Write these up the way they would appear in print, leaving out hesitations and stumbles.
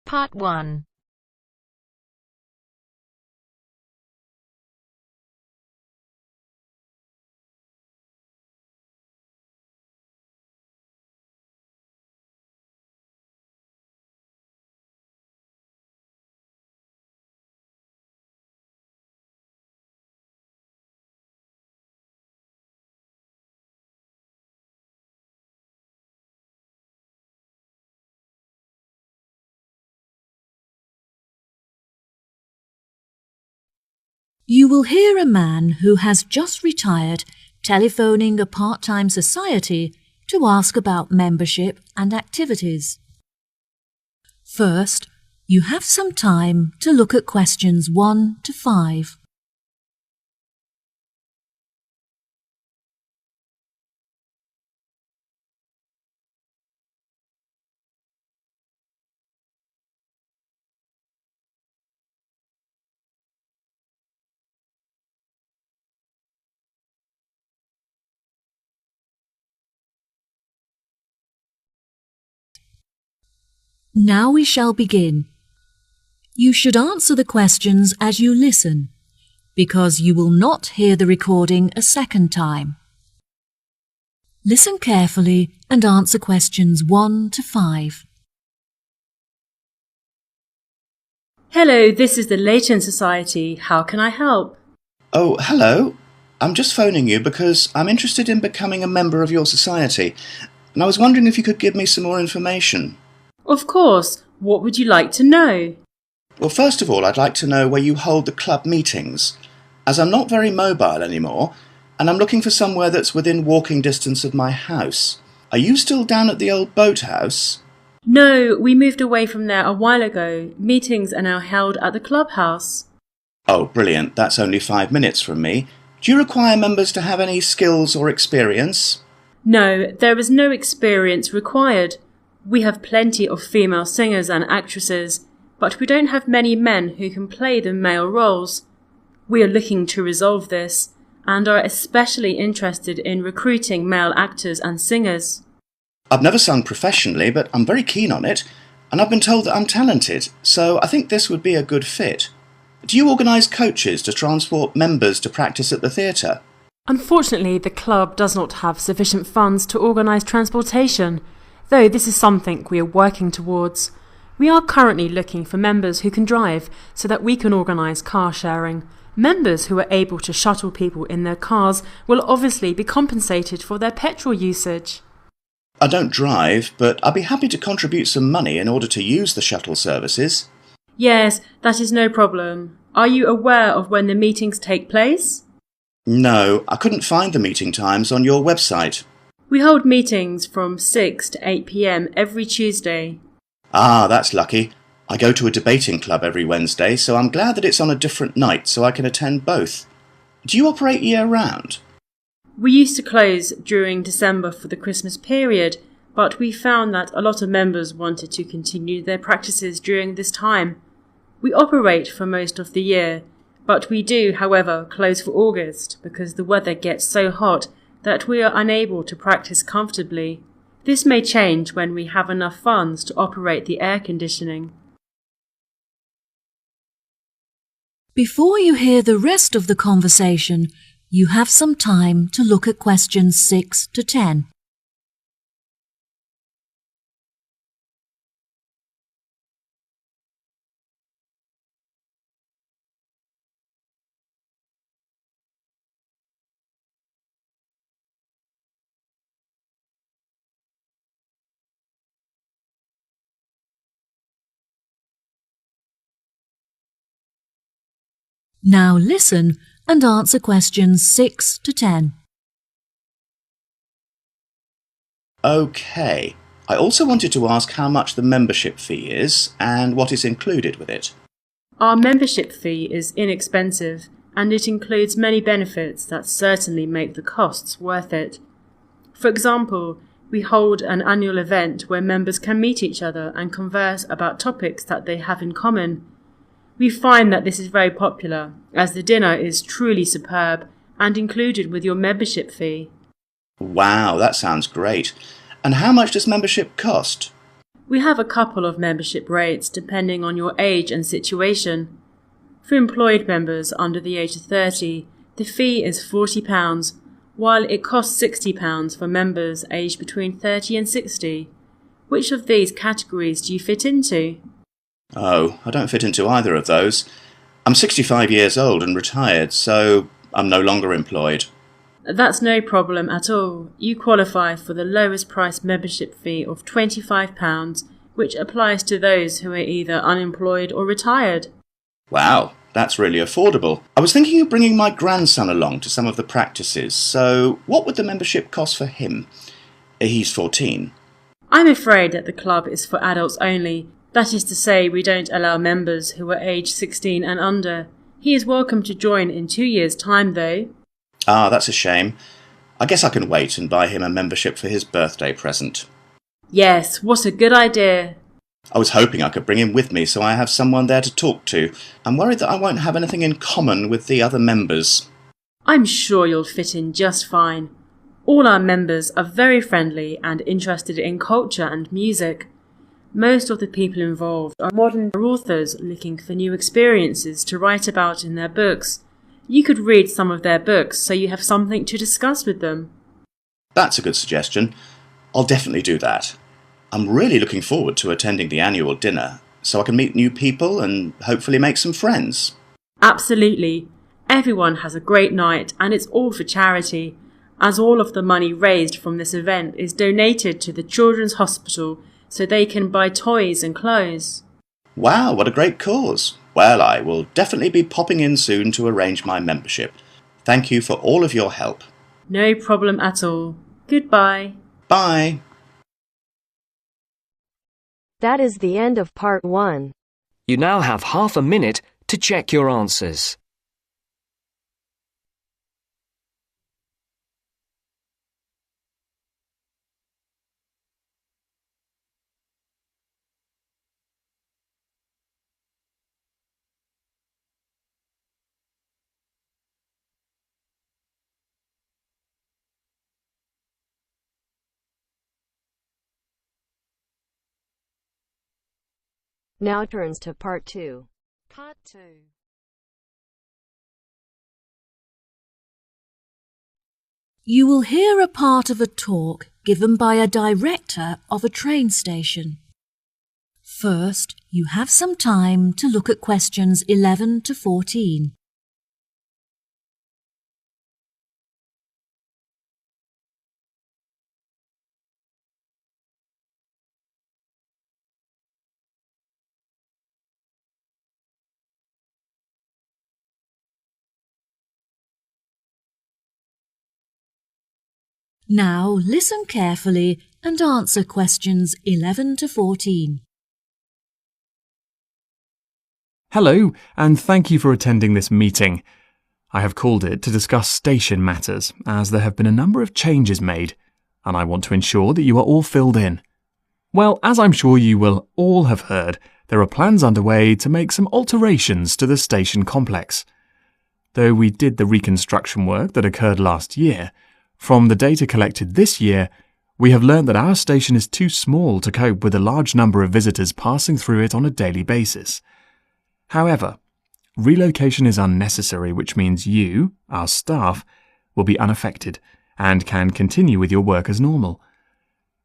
Part 1. You will hear a man who has just retired telephoning a part-time society to ask about membership and activities. First, you have some time to look at questions 1 to 5. Now we shall begin. You should answer the questions as you listen, because you will not hear the recording a second time. Listen carefully and answer questions 1 to 5. Hello, this is the Leighton Society. How can I help? Oh, hello. I'm just phoning you because I'm interested in becoming a member of your society, and I was wondering if you could give me some more information. Of course. What would you like to know? Well, first of all, I'd like to know where you hold the club meetings, as I'm not very mobile anymore, and I'm looking for somewhere that's within walking distance of my house. Are you still down at the old boathouse? No, we moved away from there a while ago. Meetings are now held at the clubhouse. Oh, brilliant. That's only 5 minutes from me. Do you require members to have any skills or experience? No, there is no experience required. We have plenty of female singers and actresses, but we don't have many men who can play the male roles. We are looking to resolve this, and are especially interested in recruiting male actors and singers. I've never sung professionally, but I'm very keen on it, and I've been told that I'm talented, so I think this would be a good fit. Do you organise coaches to transport members to practice at the theatre? Unfortunately, the club does not have sufficient funds to organise transportation, though this is something we are working towards. We are currently looking for members who can drive so that we can organise car sharing. Members who are able to shuttle people in their cars will obviously be compensated for their petrol usage. I don't drive, but I'd be happy to contribute some money in order to use the shuttle services. Yes, that is no problem. Are you aware of when the meetings take place? No, I couldn't find the meeting times on your website. We hold meetings from 6 to 8 p.m. every Tuesday. Ah, that's lucky. I go to a debating club every Wednesday, so I'm glad that it's on a different night so I can attend both. Do you operate year-round? We used to close during December for the Christmas period, but we found that a lot of members wanted to continue their practices during this time. We operate for most of the year, but we do, however, close for August because the weather gets so hot that we are unable to practice comfortably. This may change when we have enough funds to operate the air conditioning. Before you hear the rest of the conversation, you have some time to look at questions 6 to 10. Now listen and answer questions 6 to 10. OK. I also wanted to ask how much the membership fee is and what is included with it. Our membership fee is inexpensive, and it includes many benefits that certainly make the costs worth it. For example, we hold an annual event where members can meet each other and converse about topics that they have in common. We find that this is very popular, as the dinner is truly superb and included with your membership fee. Wow, that sounds great. And how much does membership cost? We have a couple of membership rates depending on your age and situation. For employed members under the age of 30, the fee is £40, while it costs £60 for members aged between 30 and 60. Which of these categories do you fit into? Oh, I don't fit into either of those. I'm 65 years old and retired, so I'm no longer employed. That's no problem at all. You qualify for the lowest price membership fee of £25, which applies to those who are either unemployed or retired. Wow, that's really affordable. I was thinking of bringing my grandson along to some of the practices, so what would the membership cost for him? He's 14. I'm afraid that the club is for adults only. That is to say, we don't allow members who are aged 16 and under. He is welcome to join in 2 years' time, though. Ah, that's a shame. I guess I can wait and buy him a membership for his birthday present. Yes, what a good idea. I was hoping I could bring him with me so I have someone there to talk to. I'm worried that I won't have anything in common with the other members. I'm sure you'll fit in just fine. All our members are very friendly and interested in culture and music. Most of the people involved are modern authors looking for new experiences to write about in their books. You could read some of their books so you have something to discuss with them. That's a good suggestion. I'll definitely do that. I'm really looking forward to attending the annual dinner so I can meet new people and hopefully make some friends. Absolutely. Everyone has a great night and it's all for charity, as all of the money raised from this event is donated to the Children's Hospital so they can buy toys and clothes. Wow, what a great cause. Well, I will definitely be popping in soon to arrange my membership. Thank you for all of your help. No problem at all. Goodbye. Bye. That is the end of part 1. You now have half a minute to check your answers. Now turns to part 2. Part 2. You will hear a part of a talk given by a director of a train station. First, you have some time to look at questions 11 to 14. Now listen carefully and answer questions 11 to 14. Hello, and thank you for attending this meeting. I have called it to discuss station matters, as there have been a number of changes made, and I want to ensure that you are all filled in. Well, as I'm sure you will all have heard, there are plans underway to make some alterations to the station complex. Though we did the reconstruction work that occurred last year, from the data collected this year, we have learned that our station is too small to cope with a large number of visitors passing through it on a daily basis. However, relocation is unnecessary, which means you, our staff, will be unaffected and can continue with your work as normal.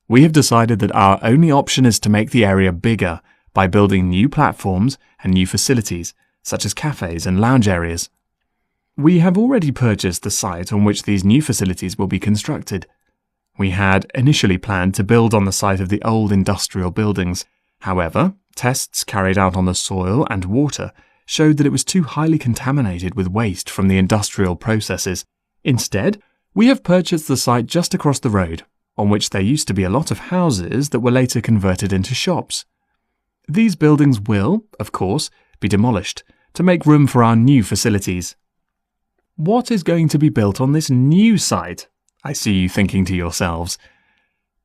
We have decided that our only option is to make the area bigger by building new platforms and new facilities, such as cafes and lounge areas. We have already purchased the site on which these new facilities will be constructed. We had initially planned to build on the site of the old industrial buildings. However, tests carried out on the soil and water showed that it was too highly contaminated with waste from the industrial processes. Instead, we have purchased the site just across the road, on which there used to be a lot of houses that were later converted into shops. These buildings will, of course, be demolished to make room for our new facilities. What is going to be built on this new site? I see you thinking to yourselves.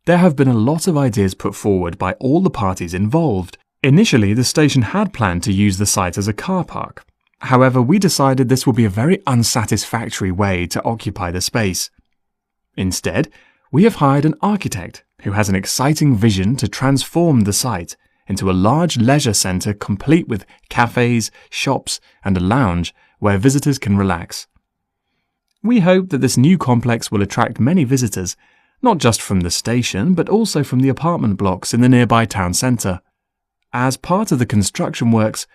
There have been a lot of ideas put forward by all the parties involved. Initially, the station had planned to use the site as a car park. However, we decided this would be a very unsatisfactory way to occupy the space. Instead, we have hired an architect who has an exciting vision to transform the site into a large leisure centre complete with cafes, shops and a lounge where visitors can relax. We hope that this new complex will attract many visitors, not just from the station but also from the apartment blocks in the nearby town centre. As part of the construction works,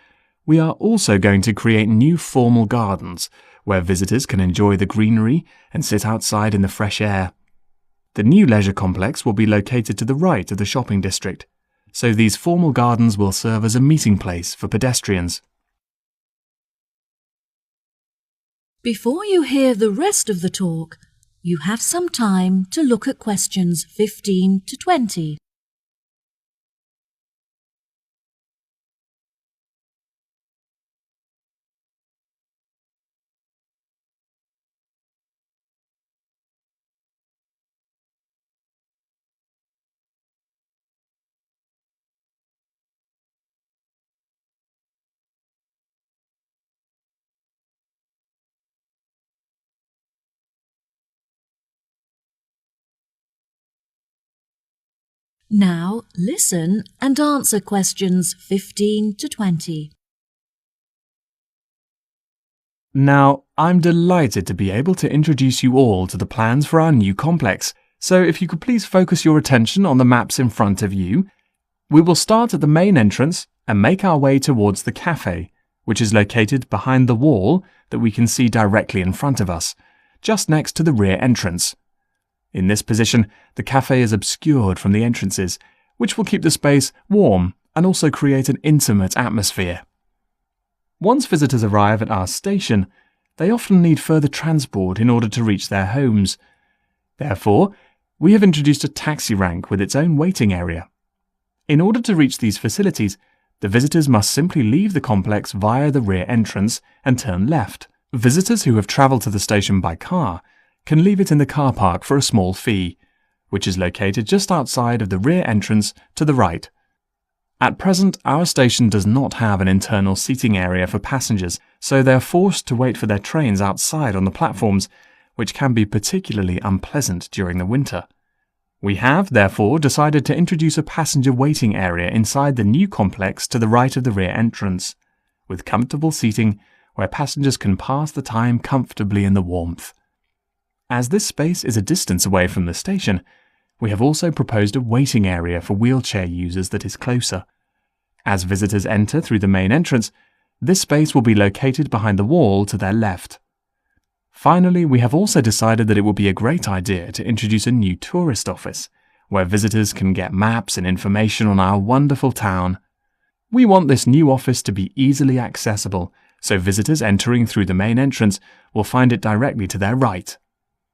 we are also going to create new formal gardens where visitors can enjoy the greenery and sit outside in the fresh air. The new leisure complex will be located to the right of the shopping district, so these formal gardens will serve as a meeting place for pedestrians. Before you hear the rest of the talk, you have some time to look at questions 15 to 20. Now listen and answer questions 15 to 20. Now, I'm delighted to be able to introduce you all to the plans for our new complex, so if you could please focus your attention on the maps in front of you. We will start at the main entrance and make our way towards the cafe, which is located behind the wall that we can see directly in front of us, just next to the rear entrance. In this position, the cafe is obscured from the entrances, which will keep the space warm and also create an intimate atmosphere. Once visitors arrive at our station, they often need further transport in order to reach their homes. Therefore, we have introduced a taxi rank with its own waiting area. In order to reach these facilities, the visitors must simply leave the complex via the rear entrance and turn left. Visitors who have travelled to the station by car can leave it in the car park for a small fee, which is located just outside of the rear entrance to the right. At present, our station does not have an internal seating area for passengers, so they are forced to wait for their trains outside on the platforms, which can be particularly unpleasant during the winter. We have, therefore, decided to introduce a passenger waiting area inside the new complex to the right of the rear entrance, with comfortable seating where passengers can pass the time comfortably in the warmth. As this space is a distance away from the station, we have also proposed a waiting area for wheelchair users that is closer. As visitors enter through the main entrance, this space will be located behind the wall to their left. Finally, we have also decided that it would be a great idea to introduce a new tourist office, where visitors can get maps and information on our wonderful town. We want this new office to be easily accessible, so visitors entering through the main entrance will find it directly to their right.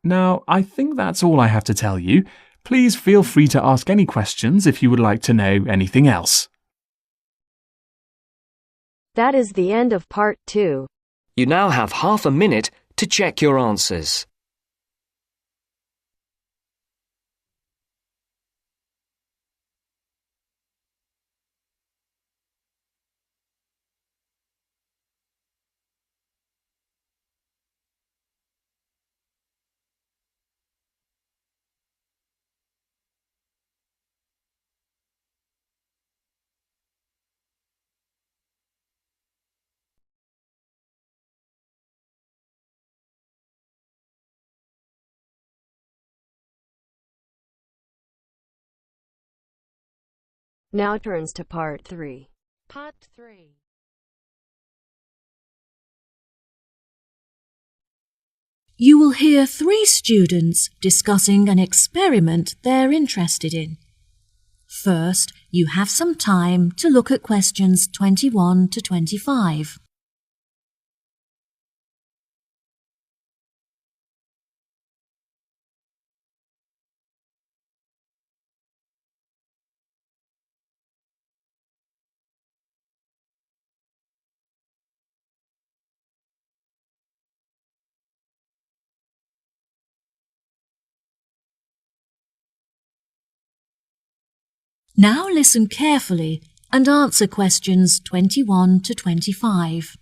Now, I think that's all I have to tell you. Please feel free to ask any questions if you would like to know anything else. That is the end of part 2. You now have half a minute to check your answers. Now turns to part 3. Part 3. You will hear 3 students discussing an experiment they're interested in. First, you have some time to look at questions 21 to 25. Now listen carefully and answer questions 21 to 25.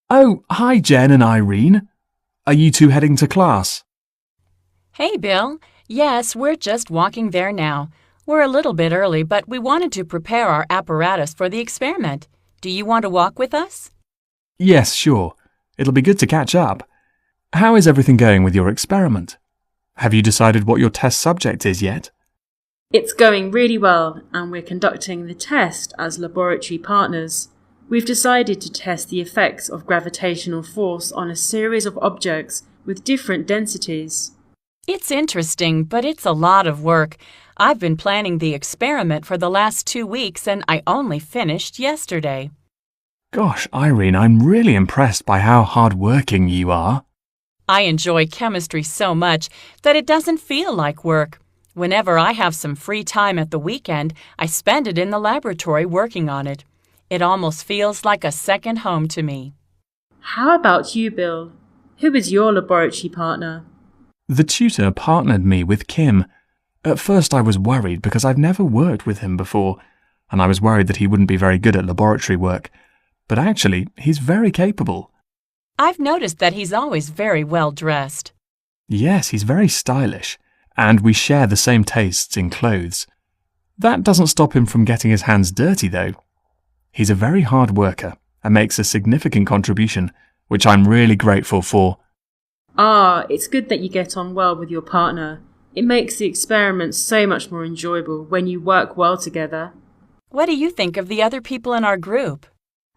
Oh, hi Jen and Irene. Are you two heading to class? Hey, Bill. Yes, we're just walking there now. We're a little bit early, but we wanted to prepare our apparatus for the experiment. Do you want to walk with us? Yes, sure. It'll be good to catch up. How is everything going with your experiment? Have you decided what your test subject is yet? It's going really well, and we're conducting the test as laboratory partners. We've decided to test the effects of gravitational force on a series of objects with different densities. It's interesting, but it's a lot of work. I've been planning the experiment for the last 2 weeks, and I only finished yesterday. Gosh, Irene, I'm really impressed by how hard-working you are. I enjoy chemistry so much that it doesn't feel like work. Whenever I have some free time at the weekend, I spend it in the laboratory working on it. It almost feels like a second home to me. How about you, Bill? Who is your laboratory partner? The tutor partnered me with Kim. At first I was worried because I've never worked with him before, and I was worried that he wouldn't be very good at laboratory work. But actually, he's very capable. I've noticed that he's always very well dressed. Yes, he's very stylish, and we share the same tastes in clothes. That doesn't stop him from getting his hands dirty, though. He's a very hard worker and makes a significant contribution, which I'm really grateful for. It's good that you get on well with your partner. It makes the experiment so much more enjoyable when you work well together. What do you think of the other people in our group?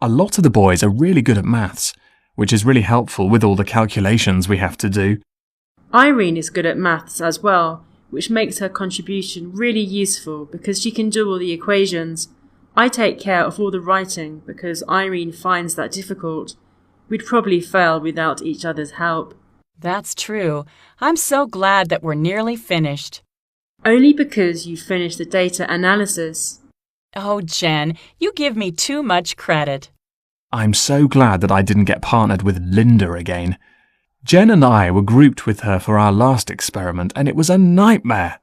A lot of the boys are really good at maths, which is really helpful with all the calculations we have to do. Irene is good at maths as well, which makes her contribution really useful because she can do all the equations. I take care of all the writing because Irene finds that difficult. We'd probably fail without each other's help. That's true. I'm so glad that we're nearly finished. Only because you finished the data analysis. Oh, Jen, you give me too much credit. I'm so glad that I didn't get partnered with Linda again. Jen and I were grouped with her for our last experiment, and it was a nightmare.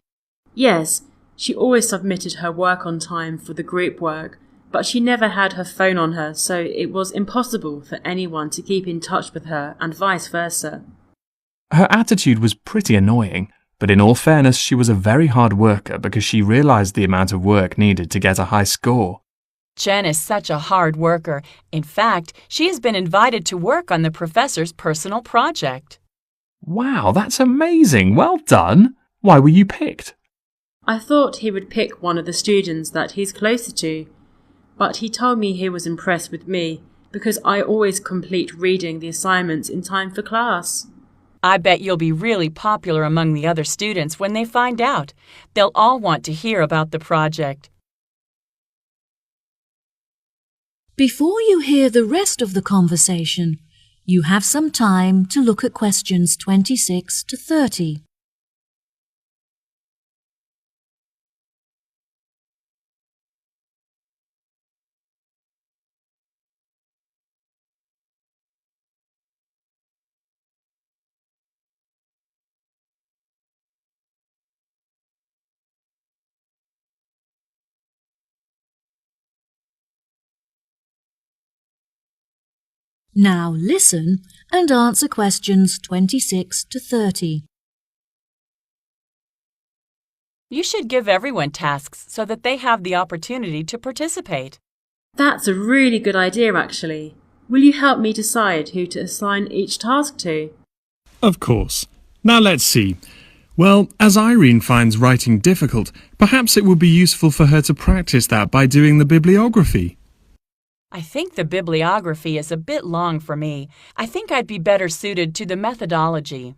Yes, she always submitted her work on time for the group work, but she never had her phone on her, so it was impossible for anyone to keep in touch with her and vice versa. Her attitude was pretty annoying, but in all fairness, she was a very hard worker because she realized the amount of work needed to get a high score. Jen is such a hard worker. In fact, she has been invited to work on the professor's personal project. Wow, that's amazing. Well done. Why were you picked? I thought he would pick one of the students that he's closer to, but he told me he was impressed with me because I always complete reading the assignments in time for class. I bet you'll be really popular among the other students when they find out. They'll all want to hear about the project. Before you hear the rest of the conversation, you have some time to look at questions 26 to 30. Now listen and answer questions 26 to 30. You should give everyone tasks so that they have the opportunity to participate. That's a really good idea, actually. Will you help me decide who to assign each task to? Of course. Now let's see. Well, as Irene finds writing difficult, perhaps it would be useful for her to practice that by doing the bibliography. I think the bibliography is a bit long for me. I think I'd be better suited to the methodology.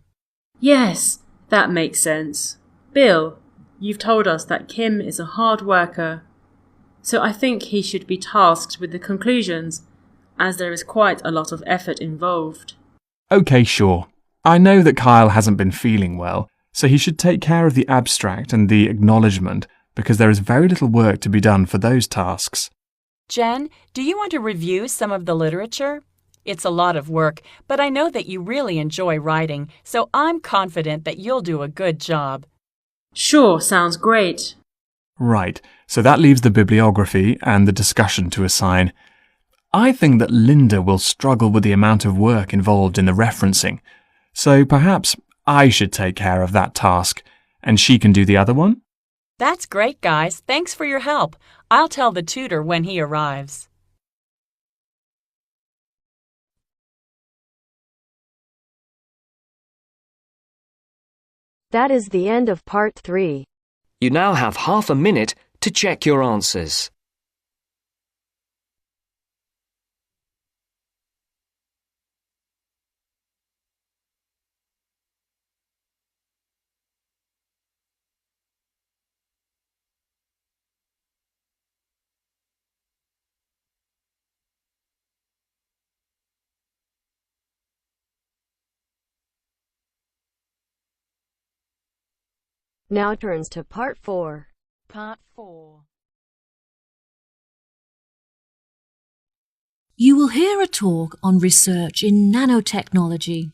Yes, that makes sense. Bill, you've told us that Kim is a hard worker, so I think he should be tasked with the conclusions, as there is quite a lot of effort involved. Okay, sure. I know that Kyle hasn't been feeling well, so he should take care of the abstract and the acknowledgement, because there is very little work to be done for those tasks. Jen, do you want to review some of the literature? It's a lot of work, but I know that you really enjoy writing, so I'm confident that you'll do a good job. Sure, sounds great. Right, so that leaves the bibliography and the discussion to assign. I think that Linda will struggle with the amount of work involved in the referencing, so perhaps I should take care of that task, and she can do the other one? That's great, guys. Thanks for your help. I'll tell the tutor when he arrives. That is the end of part 3. You now have half a minute to check your answers. Now turns to part 4. Part 4. You will hear a talk on research in nanotechnology.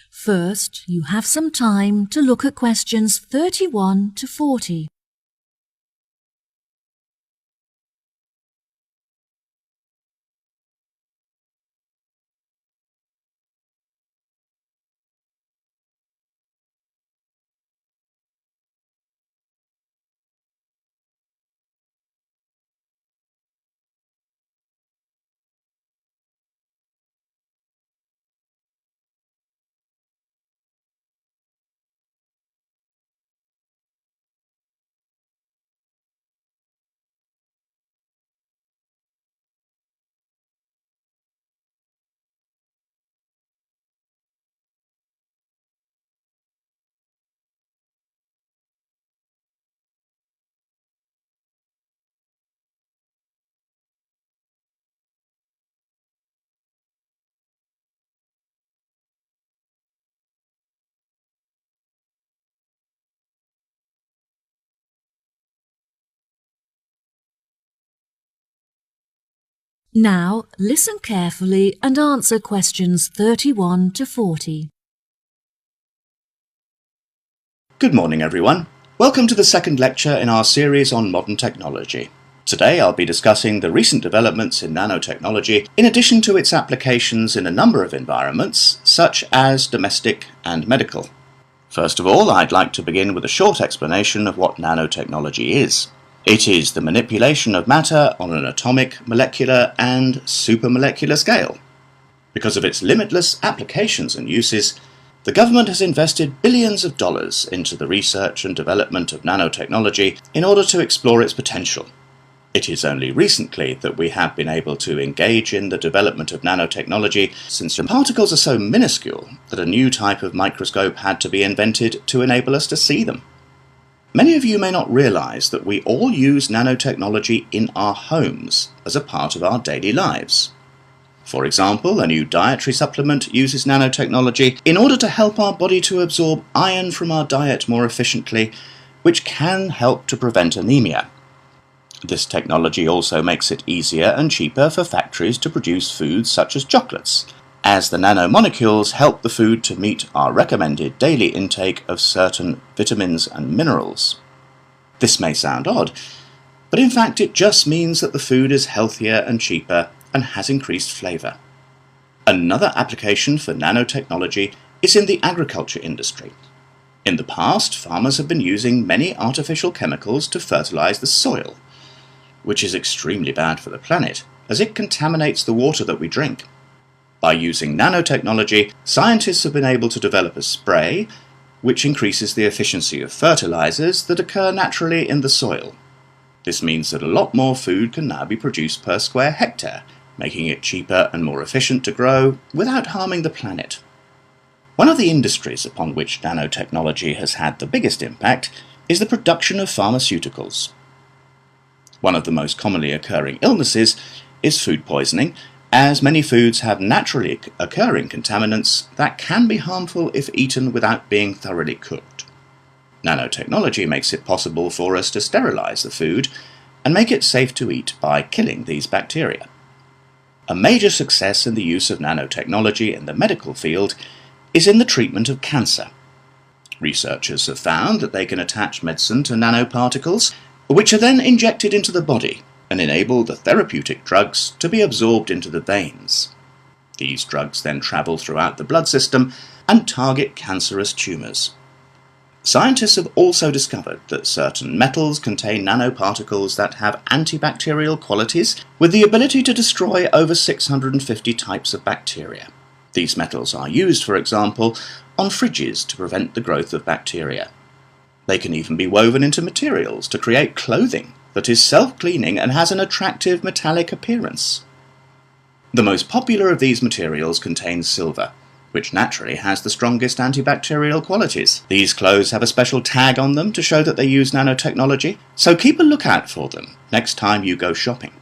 First, you have some time to look at questions 31 to 40. Now, listen carefully and answer questions 31 to 40. Good morning, everyone. Welcome to the second lecture in our series on modern technology. Today I'll be discussing the recent developments in nanotechnology in addition to its applications in a number of environments, such as domestic and medical. First of all, I'd like to begin with a short explanation of what nanotechnology is. It is the manipulation of matter on an atomic, molecular, and supramolecular scale. Because of its limitless applications and uses, the government has invested billions of dollars into the research and development of nanotechnology in order to explore its potential. It is only recently that we have been able to engage in the development of nanotechnology, since the particles are so minuscule that a new type of microscope had to be invented to enable us to see them. Many of you may not realize that we all use nanotechnology in our homes as a part of our daily lives. For example, a new dietary supplement uses nanotechnology in order to help our body to absorb iron from our diet more efficiently, which can help to prevent anemia. This technology also makes it easier and cheaper for factories to produce foods such as chocolates, as the nanomolecules help the food to meet our recommended daily intake of certain vitamins and minerals. This may sound odd, but in fact it just means that the food is healthier and cheaper and has increased flavour. Another application for nanotechnology is in the agriculture industry. In the past, farmers have been using many artificial chemicals to fertilise the soil, which is extremely bad for the planet, as it contaminates the water that we drink. By using nanotechnology, scientists have been able to develop a spray which increases the efficiency of fertilizers that occur naturally in the soil. This means that a lot more food can now be produced per square hectare, making it cheaper and more efficient to grow without harming the planet. One of the industries upon which nanotechnology has had the biggest impact is the production of pharmaceuticals. One of the most commonly occurring illnesses is food poisoning, as many foods have naturally occurring contaminants that can be harmful if eaten without being thoroughly cooked. Nanotechnology makes it possible for us to sterilize the food and make it safe to eat by killing these bacteria. A major success in the use of nanotechnology in the medical field is in the treatment of cancer. Researchers have found that they can attach medicine to nanoparticles, which are then injected into the body and enable the therapeutic drugs to be absorbed into the veins. These drugs then travel throughout the blood system and target cancerous tumours. Scientists have also discovered that certain metals contain nanoparticles that have antibacterial qualities with the ability to destroy over 650 types of bacteria. These metals are used, for example, on fridges to prevent the growth of bacteria. They can even be woven into materials to create clothing that is self-cleaning and has an attractive metallic appearance. The most popular of these materials contains silver, which naturally has the strongest antibacterial qualities. These clothes have a special tag on them to show that they use nanotechnology, so keep a lookout for them next time you go shopping.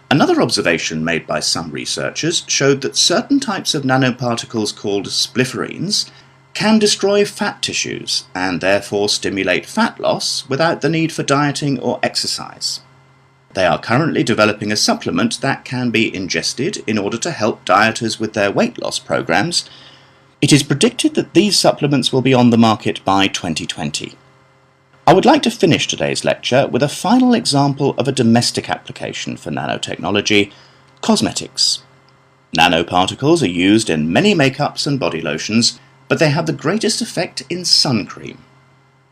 Another observation made by some researchers showed that certain types of nanoparticles called splifferines can destroy fat tissues and therefore stimulate fat loss without the need for dieting or exercise. They are currently developing a supplement that can be ingested in order to help dieters with their weight loss programs. It is predicted that these supplements will be on the market by 2020. I would like to finish today's lecture with a final example of a domestic application for nanotechnology: cosmetics. Nanoparticles are used in many makeups and body lotions, but they have the greatest effect in sun cream.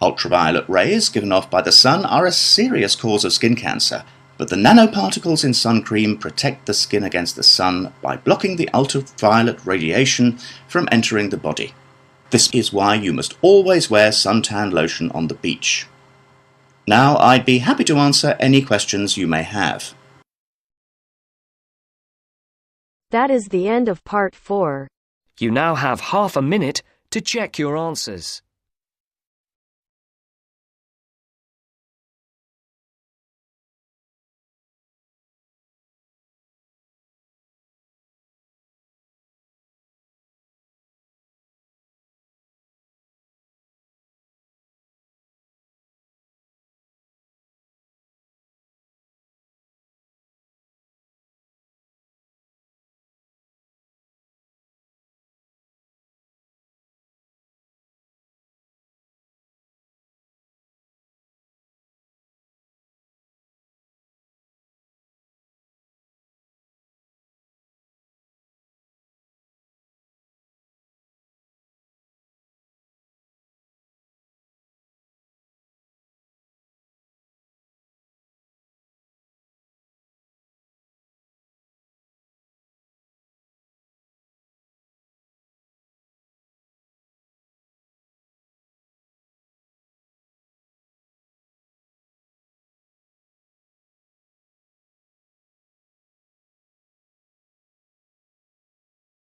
Ultraviolet rays given off by the sun are a serious cause of skin cancer, but the nanoparticles in sun cream protect the skin against the sun by blocking the ultraviolet radiation from entering the body. This is why you must always wear suntan lotion on the beach. Now, I'd be happy to answer any questions you may have. That is the end of part 4. You now have half a minute to check your answers.